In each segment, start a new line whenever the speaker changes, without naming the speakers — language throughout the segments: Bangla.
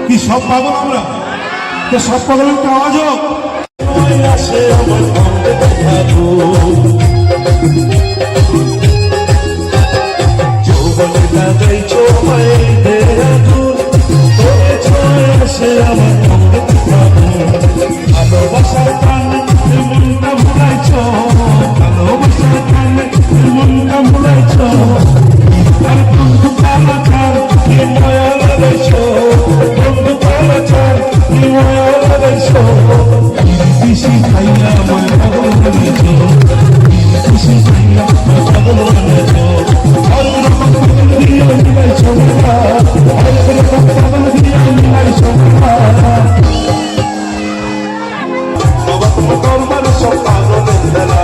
কি সব পাগল আমরা? সব পাগলের একটা আওয়াজ হোক। আসে আমার সঙ্গে দেখাবো যৌবনে লাগাইছো আমায় দেরাদুর তোরে ছয় আসে আমার সঙ্গে দেখাবো ভালোবাসার টানে মনটা ভুলাইছো ভালোবাসার টানে মনটা ভুলাইছো আর বন্ধু পালাচার কি মায়া লাগাইছো বন্ধু পালাচার কি মায়া লাগাইছো খুশি খাইয়া আমার পাগল বানিয়েছো খুশি খাইয়া আমার পাগল বানিয়েছো আর রকম পাগল দিয়ে মিলাইছো আর রকম পাগল দিয়ে মিলাইছো বাবা তোমার দরবার সব পাগলের বেলা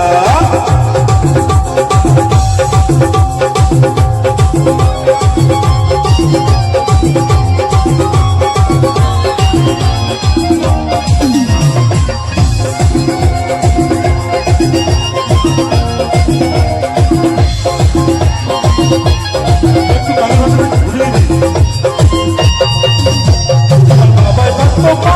বাবা